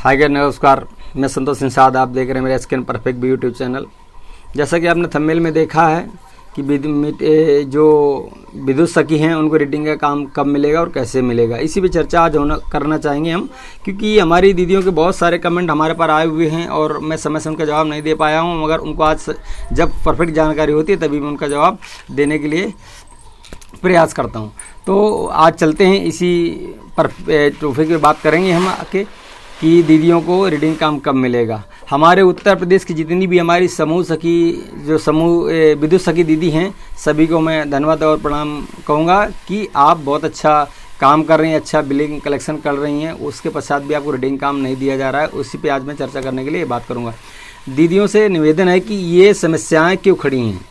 Hi guys, नमस्कार। मैं संतोष सिंह, आप देख रहे हैं मेरे एसकेएन परफेक्ट भी यूट्यूब चैनल। जैसा कि आपने थंबनेल में देखा है कि जो विद्युत सखी हैं उनको रीडिंग का काम कब मिलेगा और कैसे मिलेगा, इसी पे चर्चा आज करना चाहेंगे हम, क्योंकि हमारी दीदियों के बहुत सारे कमेंट हमारे पर आए हुए हैं और मैं समय से उनका जवाब नहीं दे पाया हूं, मगर उनको आज जब परफेक्ट जानकारी होती है तभी मैं उनका जवाब देने के लिए प्रयास करता हूं। तो आज चलते हैं, इसी टॉपिक पे बात करेंगे हम आके कि दीदियों को रीडिंग काम कब मिलेगा। हमारे उत्तर प्रदेश की जितनी भी हमारी विद्युत सखी दीदी हैं, सभी को मैं धन्यवाद और प्रणाम कहूँगा कि आप बहुत अच्छा काम कर रही हैं, अच्छा बिलिंग कलेक्शन कर रही हैं। उसके पश्चात भी आपको रीडिंग काम नहीं दिया जा रहा है, उसी पे आज मैं चर्चा करने के लिए बात करूँगा। दीदियों से निवेदन है कि ये समस्याएँ क्यों खड़ी हैं,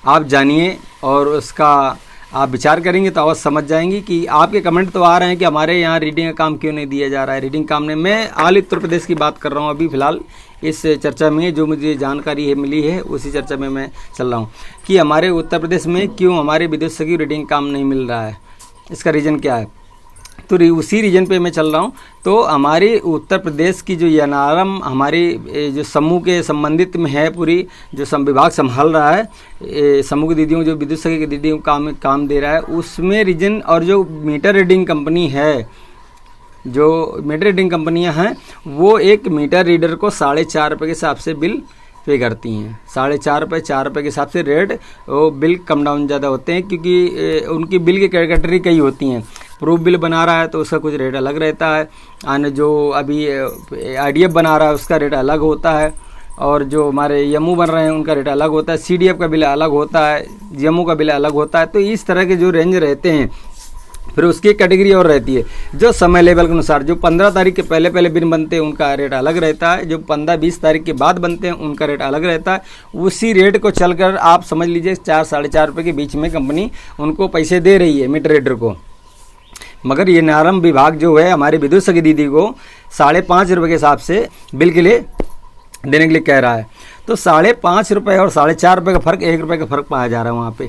आप जानिए और उसका आप विचार करेंगे तो अवश्य समझ जाएंगी कि आपके कमेंट तो आ रहे हैं कि हमारे यहाँ रीडिंग का काम क्यों नहीं दिया जा रहा है। रीडिंग काम ने, मैं ऑल उत्तर प्रदेश की बात कर रहा हूँ अभी फ़िलहाल इस चर्चा में, जो मुझे जानकारी है मिली है उसी चर्चा में मैं चल रहा हूँ कि हमारे उत्तर प्रदेश में क्यों हमारे विद्युत सखी रीडिंग काम नहीं मिल रहा है, इसका रीज़न क्या है। तो उसी रीजन पे मैं चल रहा हूँ। तो हमारे उत्तर प्रदेश की जो एनआरएम हमारी जो समूह के संबंधित में है, पूरी जो विभाग संभाल रहा है समूह की दीदियों, जो विद्युत सखी की दीदियों को काम दे रहा है, उसमें रीजन और जो मीटर रीडिंग कंपनी है, जो मीटर रीडिंग कंपनियां हैं, वो एक मीटर रीडर को 4.5 रुपये के हिसाब से बिल पे करती हैं। 4.5 रुपये 4 रुपये के हिसाब से रेट वो बिल कम डाउन ज़्यादा होते हैं, क्योंकि उनकी बिल की कैटेगरी कई होती हैं। प्रूफ बिल बना रहा है तो उसका कुछ रेट अलग रहता है, और जो अभी आईडीएफ बना रहा है उसका रेट अलग होता है, और जो हमारे यमू बन रहे हैं उनका रेट अलग होता है, सीडीएफ का बिल अलग होता है, यमू का बिल अलग होता है। तो इस तरह के जो रेंज रहते हैं, फिर उसकी कैटेगरी और रहती है जो समय लेवल के अनुसार। जो 15 तारीख के पहले बिल बनते हैं उनका रेट अलग रहता है, जो 15-20 तारीख के बाद बनते हैं उनका रेट अलग रहता है। उसी रेट को चलकर आप समझ लीजिए 4-4.5 रुपये के बीच में कंपनी उनको पैसे दे रही है मीटर रीडर को। मगर ये एनआरएम विभाग जो है हमारे विद्युत सखी दीदी को 5.5 रुपये के हिसाब से बिल के लिए देने के लिए कह रहा है। तो 5.5 रुपये और 4.5 रुपये का फ़र्क, 1 रुपये का फ़र्क पाया जा रहा है वहाँ पे।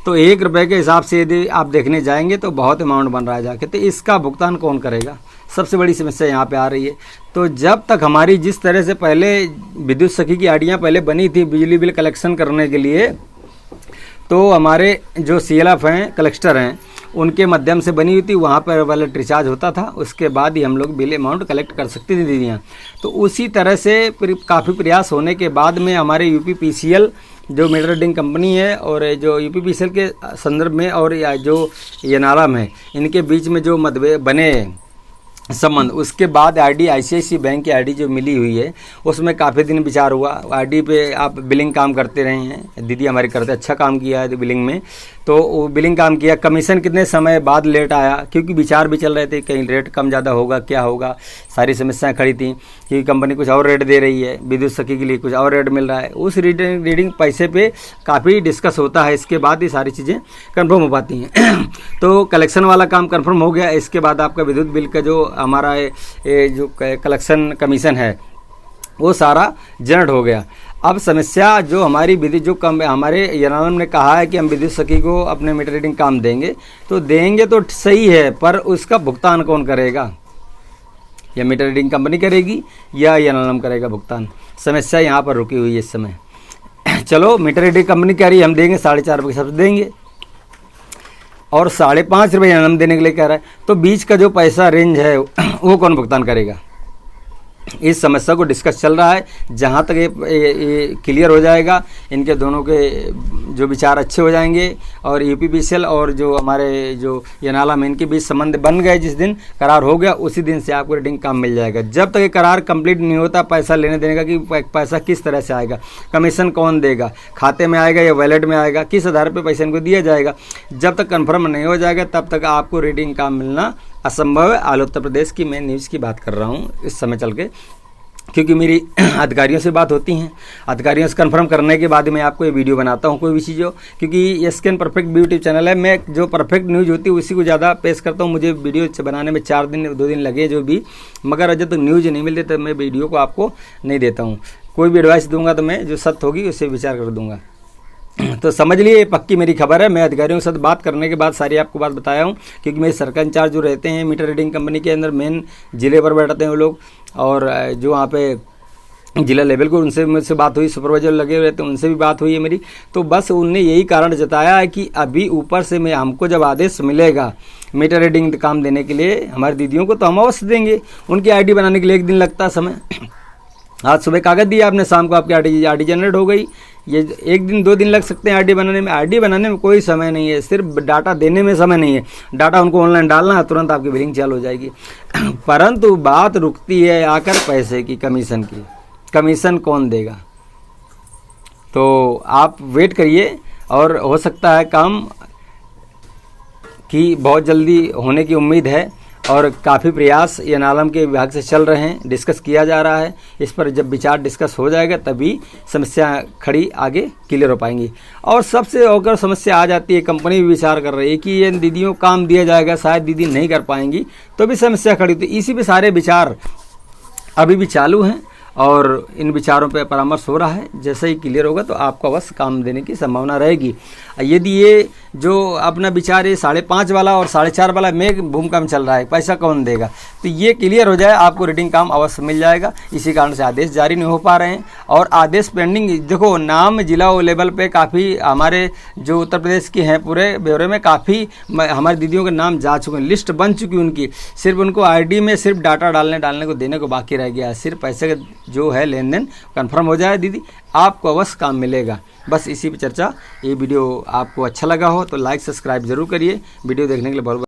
तो 1 रुपये के हिसाब से यदि आप देखने जाएंगे तो बहुत अमाउंट बन रहा है जाके। तो इसका भुगतान कौन करेगा, सबसे बड़ी समस्या यहाँ पे आ रही है। तो जब तक हमारी जिस तरह से पहले विद्युत सखी की आईडियाँ पहले बनी थी बिजली बिल कलेक्शन करने के लिए, तो हमारे जो CLF हैं, कलेक्टर हैं, उनके माध्यम से बनी हुई थी, वहाँ पर वैलेट रिचार्ज होता था, उसके बाद ही हम लोग बिल अमाउंट कलेक्ट कर सकती थी दीदियाँ। तो उसी तरह से काफ़ी प्रयास होने के बाद में हमारे UPPCL जो मीटर रीडिंग कंपनी है और जो UPPCL के संदर्भ में और जो एनआरएम है, इनके बीच में जो मतभेद बने संबंध, उसके बाद ICICI बैंक की आईडी जो मिली हुई है उसमें काफ़ी दिन विचार हुआ। आईडी पे आप बिलिंग काम करते रहे हैं, दीदी हमारी करते अच्छा काम किया है बिलिंग में। तो वो बिलिंग काम किया, कमीशन कितने समय बाद लेट आया, क्योंकि विचार भी चल रहे थे कहीं रेट कम ज़्यादा होगा, क्या होगा, सारी समस्याएं खड़ी थी। क्योंकि कंपनी कुछ और रेट दे रही है, विद्युत सखी के लिए कुछ और रेट मिल रहा है, उस रीडिंग पैसे पे काफ़ी डिस्कस होता है, इसके बाद ही सारी चीज़ें कन्फर्म हो पाती हैं। तो कलेक्शन वाला काम कन्फर्म हो गया, इसके बाद आपका विद्युत बिल का जो हमारा जो कलेक्शन कमीशन है वो सारा जनरेट हो गया। अब समस्या जो हमारी विद्युत जो हमारे एनआरएम ने कहा है कि हम विद्युत सखी को अपने मीटर रीडिंग काम देंगे, तो देंगे तो सही है, पर उसका भुगतान कौन करेगा, या मीटर रीडिंग कंपनी करेगी या एनआरएम करेगा भुगतान। समस्या यहाँ पर रुकी हुई है इस समय। चलो मीटर रीडिंग कंपनी कह रही है हम देंगे 4.5 रुपये के हिसाब से देंगे, और 5.5 रुपये एनआरएम देने के लिए कह रहा है, तो बीच का जो पैसा रेंज है वो कौन भुगतान करेगा। इस समस्या को डिस्कस चल रहा है। जहाँ तक ये क्लियर हो जाएगा, इनके दोनों के जो विचार अच्छे हो जाएंगे और UPPCL और जो हमारे जो एनआरएम इनके बीच संबंध बन गए, जिस दिन करार हो गया उसी दिन से आपको रीडिंग काम मिल जाएगा। जब तक ये करार कंप्लीट नहीं होता, पैसा लेने देने का कि पैसा किस तरह से आएगा, कमीशन कौन देगा, खाते में आएगा या वॉलेट में आएगा, किस आधार पर पैसा इनको दिया जाएगा, जब तक कन्फर्म नहीं हो जाएगा तब तक आपको रीडिंग काम मिलना असंभव है। ऑल उत्तर प्रदेश की मैं न्यूज़ की बात कर रहा हूँ इस समय चल के, क्योंकि मेरी अधिकारियों से बात होती हैं, अधिकारियों से कंफर्म करने के बाद मैं आपको ये वीडियो बनाता हूँ कोई भी चीज़ हो, क्योंकि एसकेएन परफेक्ट भी यूट्यूब चैनल है, मैं जो परफेक्ट न्यूज़ होती है उसी को ज़्यादा पेश करता हूँ। मुझे वीडियो बनाने में 2 दिन लगे जो भी, मगर जब तक न्यूज़ नहीं मिलती तब मैं वीडियो को आपको नहीं देता हूँ। कोई भी एडवाइस दूंगा तो मैं जो सत्य होगी उससे विचार कर दूंगा। तो समझ लिए, ये पक्की मेरी खबर है। मैं अधिकारियों के साथ बात करने के बाद सारी आपको बात बताया हूँ, क्योंकि मेरे सर्कल इंचार्ज जो रहते हैं मीटर रीडिंग कंपनी के अंदर, मेन ज़िले पर बैठते हैं वो लोग, और जो वहाँ पे जिला लेवल को उनसे मुझसे बात हुई, सुपरवाइजर लगे हुए थे उनसे भी बात हुई है मेरी। तो बस उनने यही कारण जताया है कि अभी ऊपर से मैं हमको जब आदेश मिलेगा मीटर रीडिंग काम देने के लिए हमारी दीदियों को, तो हम अवश्य देंगे। उनकी आईडी बनाने के लिए 1 दिन लगता है समय। आज सुबह कागज़ दिया आपने, शाम को आपकी आईडी जनरेट हो गई। ये 1 दिन 2 दिन लग सकते हैं आईडी बनाने में। आईडी बनाने में कोई समय नहीं है, सिर्फ डाटा देने में समय नहीं है। डाटा उनको ऑनलाइन डालना है, तुरंत आपकी बिलिंग चालू हो जाएगी। परंतु बात रुकती है आकर पैसे की, कमीशन की। कमीशन कौन देगा? तो आप वेट करिए, और हो सकता है काम की बहुत जल्दी होने की उम्मीद है। और काफ़ी प्रयास ये नालम के विभाग से चल रहे हैं, डिस्कस किया जा रहा है। इस पर जब विचार डिस्कस हो जाएगा तभी समस्या खड़ी आगे क्लियर हो पाएंगी। और सबसे होकर समस्या आ जाती है, कंपनी भी विचार कर रही है कि ये दीदियों को काम दिया जाएगा, शायद दीदी नहीं कर पाएंगी, तो भी समस्या खड़ी होती है। इसी पे सारे विचार अभी भी चालू हैं, और इन विचारों पर परामर्श हो रहा है। जैसे ही क्लियर होगा तो आपको अवश्य काम देने की संभावना रहेगी। यदि ये जो अपना विचार ये 5.5 वाला और 4.5 वाला में भूमिका में चल रहा है, पैसा कौन देगा, तो ये क्लियर हो जाए, आपको रीडिंग काम अवश्य मिल जाएगा। इसी कारण से आदेश जारी नहीं हो पा रहे हैं, और आदेश पेंडिंग। देखो, नाम जिला लेवल पे काफ़ी हमारे जो उत्तर प्रदेश के हैं पूरे ब्यौरे में काफ़ी हमारी दीदियों के नाम जा चुके हैं, लिस्ट बन चुकी उनकी। सिर्फ उनको आईडी में सिर्फ डाटा डालने को देने को बाकी रह गया है। सिर्फ पैसे का जो है लेन देन कन्फर्म हो जाए दीदी, आपको अवश्य काम मिलेगा। बस इसी पे चर्चा। ये वीडियो आपको अच्छा लगा हो तो लाइक सब्सक्राइब जरूर करिए। वीडियो देखने के लिए बहुत